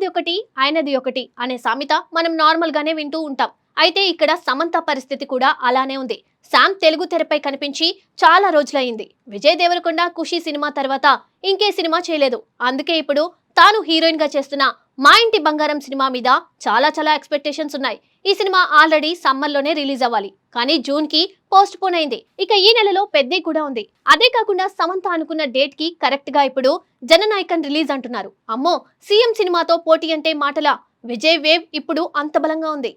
ఒకటి ఆయనది ఒకటి అనే సామెత మనం నార్మల్ గానే వింటూ ఉంటాం. అయితే ఇక్కడ సమంత పరిస్థితి కూడా అలానే ఉంది. శామ్ తెలుగు తెరపై కనిపించి చాలా రోజులైంది. విజయ్ దేవరకొండ ఖుషి సినిమా తర్వాత ఇంకే సినిమా చేయలేదు. అందుకే ఇప్పుడు తాను హీరోయిన్ గా చేస్తున్న మా ఇంటి బంగారం సినిమా మీద చాలా ఎక్స్పెక్టేషన్స్ ఉన్నాయి. ఈ సినిమా ఆల్రెడీ సమ్మర్ లోనే రిలీజ్ అవ్వాలి, కానీ జూన్ కి పోస్ట్ పోన్ అయింది. ఇక ఈ నెలలో పెద్ద కూడా ఉంది. అదే కాకుండా సమంత అనుకున్న డేట్ కి కరెక్ట్ గా ఇప్పుడు జననాయకన్ రిలీజ్ అంటున్నారు. అమ్మో, సీఎం సినిమాతో పోటీ అంటే మాటలా? విజయ్ వేవ్ ఇప్పుడు అంత బలంగా ఉంది.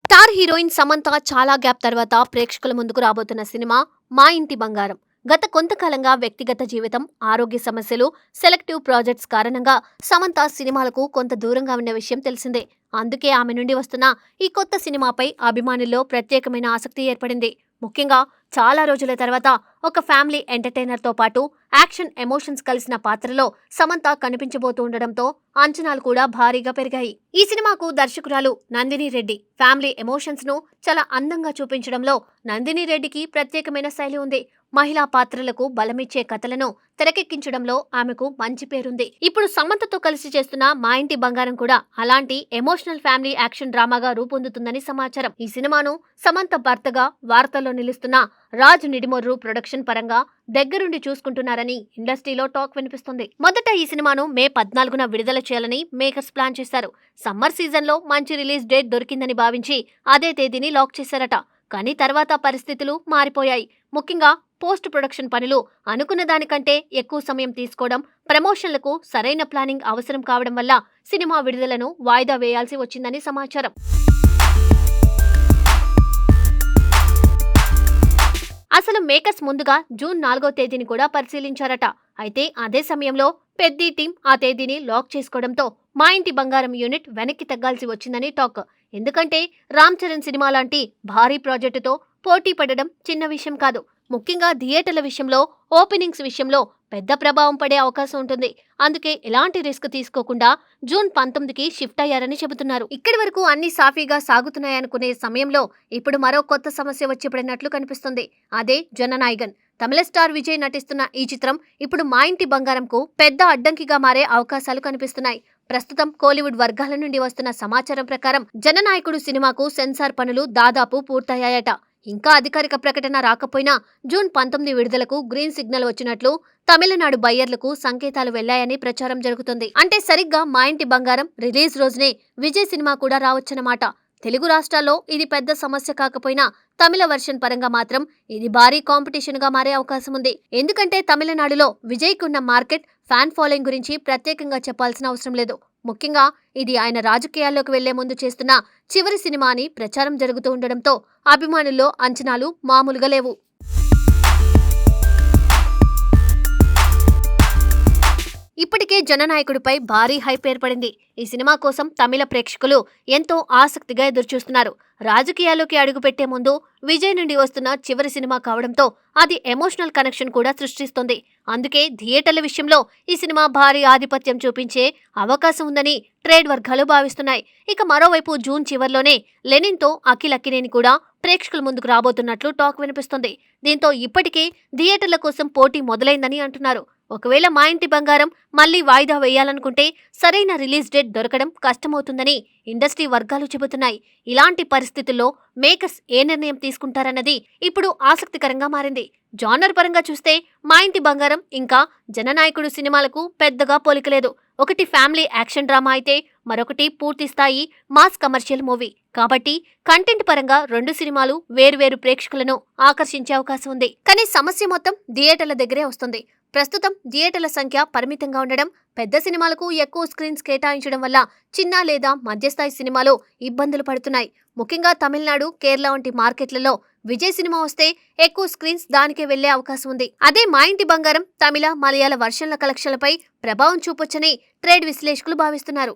స్టార్ హీరోయిన్ సమంత చాలా గ్యాప్ తర్వాత ప్రేక్షకుల ముందుకు రాబోతున్న సినిమా మా ఇంటి బంగారం. గత కొంతకాలంగా వ్యక్తిగత జీవితం, ఆరోగ్య సమస్యలు, సెలెక్టివ్ ప్రాజెక్ట్స్ కారణంగా సమంత సినిమాలకు కొంత దూరంగా ఉన్న విషయం తెలిసిందే. అందుకే ఆమె నుండి వస్తున్న ఈ కొత్త సినిమాపై అభిమానుల్లో ప్రత్యేకమైన ఆసక్తి ఏర్పడింది. ముఖ్యంగా చాలా రోజుల తర్వాత ఒక ఫ్యామిలీ ఎంటర్టైనర్తో పాటు యాక్షన్ ఎమోషన్స్ కలిసిన పాత్రలో సమంత కనిపించబోతూ ఉండడంతో అంచనాలు కూడా భారీగా పెరిగాయి. ఈ సినిమాకు దర్శకురాలు నందిని రెడ్డి ఫ్యామిలీ ఎమోషన్స్ ను చాలా అందంగా చూపించడంలో నందిని రెడ్డికి ప్రత్యేకమైన శైలి ఉంది. మహిళా పాత్రలకు బలమిచ్చే కథలను తెరకెక్కించడంలో ఆమెకు మంచి పేరుంది. ఇప్పుడు సమంతతో కలిసి చేస్తున్న మా ఇంటి బంగారం కూడా అలాంటి ఎమోషనల్ ఫ్యామిలీ యాక్షన్ డ్రామాగా రూపొందుతుందని సమాచారం. ఈ సినిమాను సమంత భర్తగా వార్తల్లో నిలుస్తున్న రాజ్ నిడిమొర్రు ప్రొడక్షన్ పరంగా దగ్గరుండి చూసుకుంటున్నారని ఇండస్ట్రీలో టాక్ వినిపిస్తుంది. మొదట ఈ సినిమాను మే 14న విడుదల చేయాలని మేకర్స్ ప్లాన్ చేశారు. సమ్మర్ సీజన్ లో మంచి రిలీజ్ డేట్ దొరికిందని భావించి అదే తేదీని లాక్ చేశారట. కానీ తర్వాత పరిస్థితులు మారిపోయాయి. ముఖ్యంగా పోస్ట్ ప్రొడక్షన్ పనులు అనుకున్న దానికంటే ఎక్కువ సమయం తీసుకోవడం, ప్రమోషన్లకు సరైన ప్లానింగ్ అవసరం కావడం వల్ల సినిమా విడుదలను వాయిదా వేయాల్సి వచ్చిందని సమాచారం. అసలు మేకర్స్ ముందుగా జూన్ 4వ తేదీని కూడా పరిశీలించారట. అయితే అదే సమయంలో పెద్ద టీం ఆ తేదీని లాక్ చేసుకోవడంతో మా ఇంటి బంగారం యూనిట్ వెనక్కి తగ్గాల్సి వచ్చిందని టాక్. ఎందుకంటే రామ్ చరణ్ సినిమా లాంటి భారీ ప్రాజెక్టుతో పోటీ పడడం చిన్న విషయం కాదు. ముఖ్యంగా థియేటర్ల విషయంలో, ఓపెనింగ్స్ విషయంలో పెద్ద ప్రభావం పడే అవకాశం ఉంటుంది. అందుకే ఎలాంటి రిస్క్ తీసుకోకుండా జూన్ 19కి షిఫ్ట్ అయ్యారని చెబుతున్నారు. ఇక్కడి వరకు అన్ని సాఫీగా సాగుతున్నాయనుకునే సమయంలో ఇప్పుడు మరో కొత్త సమస్య వచ్చి పడినట్లు కనిపిస్తుంది. అదే జననాయకన్. తమిళ స్టార్ విజయ్ నటిస్తున్న ఈ చిత్రం ఇప్పుడు మా ఇంటి బంగారంకు పెద్ద అడ్డంకిగా మారే అవకాశాలు కనిపిస్తున్నాయి. ప్రస్తుతం కోలీవుడ్ వర్గాల నుండి వస్తున్న సమాచారం ప్రకారం జననాయకుడు సినిమాకు సెన్సార్ పనులు దాదాపు పూర్తయ్యాయట. ఇంకా అధికారిక ప్రకటన రాకపోయినా జూన్ 19 విడుదలకు గ్రీన్ సిగ్నల్ వచ్చినట్లు తమిళనాడు బయ్యర్లకు సంకేతాలు వెళ్లాయని ప్రచారం జరుగుతుంది. అంటే సరిగ్గా మా ఇంటి బంగారం రిలీజ్ రోజునే విజయ్ సినిమా కూడా రావచ్చన్నమాట. తెలుగు రాష్ట్రాల్లో ఇది పెద్ద సమస్య కాకపోయినా తమిళ వర్షన్ పరంగా మాత్రం ఇది భారీ కాంపిటీషన్ గా మారే అవకాశం ఉంది. ఎందుకంటే తమిళనాడులో విజయ్కి ఉన్న మార్కెట్, ఫ్యాన్ ఫాలోయింగ్ గురించి ప్రత్యేకంగా చెప్పాల్సిన అవసరం లేదు. ముఖ్యంగా ఇది ఆయన రాజకీయాల్లోకి వెళ్లే ముందు చేస్తున్న చివరి సినిమా అని ప్రచారం జరుగుతూ ఉండడంతో అభిమానుల్లో అంచనాలు మామూలుగా లేవు. ఇప్పటికే జననాయకుడిపై భారీ హైప్ ఏర్పడింది. ఈ సినిమా కోసం తమిళ ప్రేక్షకులు ఎంతో ఆసక్తిగా ఎదురుచూస్తున్నారు. రాజకీయాల్లోకి అడుగుపెట్టే ముందు విజయ్ నుండి వస్తున్న చివరి సినిమా కావడంతో అది ఎమోషనల్ కనెక్షన్ కూడా సృష్టిస్తుంది. అందుకే థియేటర్ల విషయంలో ఈ సినిమా భారీ ఆధిపత్యం చూపించే అవకాశం ఉందని ట్రేడ్ వర్గాలు భావిస్తున్నాయి. ఇక మరోవైపు జూన్ చివర్లోనే లెనిన్తో అఖిల్ అక్కినేని కూడా ప్రేక్షకుల ముందుకు రాబోతున్నట్లు టాక్ వినిపిస్తుంది. దీంతో ఇప్పటికే థియేటర్ల కోసం పోటీ మొదలైందని అంటున్నారు. ఒకవేళ మా ఇంటి బంగారం మళ్లీ వాయిదా వేయాలనుకుంటే సరైన రిలీజ్ డేట్ దొరకడం కష్టమవుతుందని ఇండస్ట్రీ వర్గాలు చెబుతున్నాయి. ఇలాంటి పరిస్థితుల్లో మేకర్స్ ఏ నిర్ణయం తీసుకుంటారన్నది ఇప్పుడు ఆసక్తికరంగా మారింది. జానర్ పరంగా చూస్తే మా ఇంటి బంగారం ఇంకా జననాయకుడు సినిమాలకు పెద్దగా పోలికలేదు. ఒకటి ఫ్యామిలీ యాక్షన్ డ్రామా అయితే మరొకటి పూర్తి స్థాయి మాస్ కమర్షియల్ మూవీ. కాబట్టి కంటెంట్ పరంగా రెండు సినిమాలు వేరువేరు ప్రేక్షకులను ఆకర్షించే అవకాశం ఉంది. కానీ సమస్య మొత్తం థియేటర్ల దగ్గరే వస్తుంది. ప్రస్తుతం థియేటర్ల సంఖ్య పరిమితంగా ఉండడం, పెద్ద సినిమాలకు ఎక్కువ స్క్రీన్స్ కేటాయించడం వల్ల చిన్న లేదా మధ్యస్థాయి సినిమాలు ఇబ్బందులు పడుతున్నాయి. ముఖ్యంగా తమిళనాడు, కేరళ వంటి మార్కెట్లలో విజయ్ సినిమా వస్తే ఎక్కువ స్క్రీన్స్ దానికే వెళ్లే అవకాశం ఉంది. అదే మా ఇంటి బంగారం తమిళ, మలయాళ వర్షన్ల కలెక్షన్లపై ప్రభావం చూపొచ్చని ట్రేడ్ విశ్లేషకులు భావిస్తున్నారు.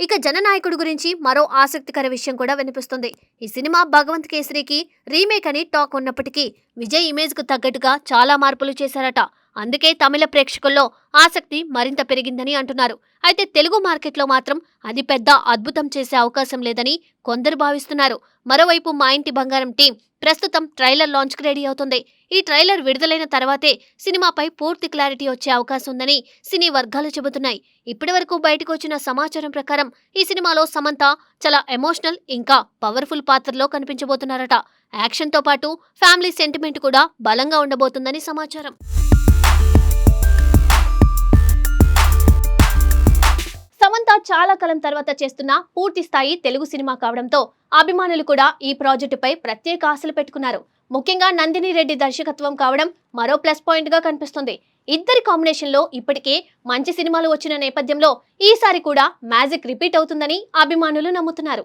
ఇక జననాయకుడు గురించి మరో ఆసక్తికర విషయం కూడా వినిపిస్తుంది. ఈ సినిమా భగవంత్ కేసరికి రీమేక్ అని టాక్ ఉన్నప్పటికీ విజయ్ ఇమేజ్ కు తగ్గట్టుగా చాలా మార్పులు చేశారట. అందుకే తమిళ ప్రేక్షకుల్లో ఆసక్తి మరింత పెరిగిందని అంటున్నారు. అయితే తెలుగు మార్కెట్లో మాత్రం అది పెద్ద అద్భుతం చేసే అవకాశం లేదని కొందరు భావిస్తున్నారు. మరోవైపు మా ఇంటి బంగారం టీం ప్రస్తుతం ట్రైలర్ లాంచ్కి రెడీ అవుతుంది. ఈ ట్రైలర్ విడుదలైన తర్వాతే సినిమాపై పూర్తి క్లారిటీ వచ్చే అవకాశం ఉందని సినీ వర్గాలు చెబుతున్నాయి. ఇప్పటివరకు బయటకు వచ్చిన సమాచారం ప్రకారం ఈ సినిమాలో సమంత చాలా ఎమోషనల్ ఇంకా పవర్ఫుల్ పాత్రలో కనిపించబోతున్నారట. యాక్షన్తో పాటు ఫ్యామిలీ సెంటిమెంట్ కూడా బలంగా ఉండబోతుందని సమాచారం. సమంత చాలా కాలం తర్వాత చేస్తున్న పూర్తి స్థాయి తెలుగు సినిమా కావడంతో అభిమానులు కూడా ఈ ప్రాజెక్టుపై ప్రత్యేక ఆశలు పెట్టుకున్నారు. ముఖ్యంగా నందిని రెడ్డి దర్శకత్వం కావడం మరో ప్లస్ పాయింట్ గా కనిపిస్తుంది. ఇద్దరి కాంబినేషన్ లో ఇప్పటికే మంచి సినిమాలు వచ్చిన నేపథ్యంలో ఈసారి కూడా మ్యాజిక్ రిపీట్ అవుతుందని అభిమానులు నమ్ముతున్నారు.